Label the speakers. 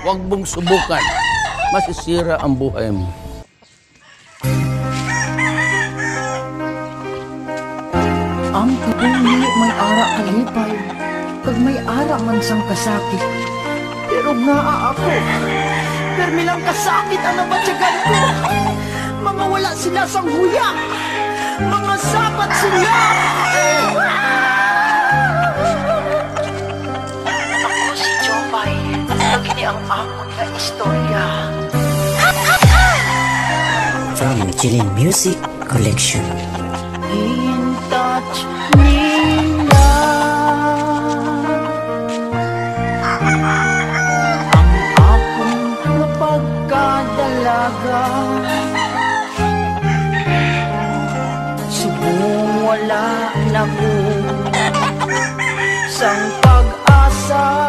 Speaker 1: Huwag mong subukan. Masisira ang buhay mo.
Speaker 2: Ang kabuli may ara kalipay, kag may ara man sang kasakit. Pero nga ako, permi lang kasakit ang nabatyagan ko. Mga wala sila sang huya, mga sapat sila. Ako si Jomay, nagini ang akon na istorya.
Speaker 3: From Jilin Music Collection.
Speaker 2: In touch nila ang akong napagkadalaga. Subong wala na ko sang pag-asa.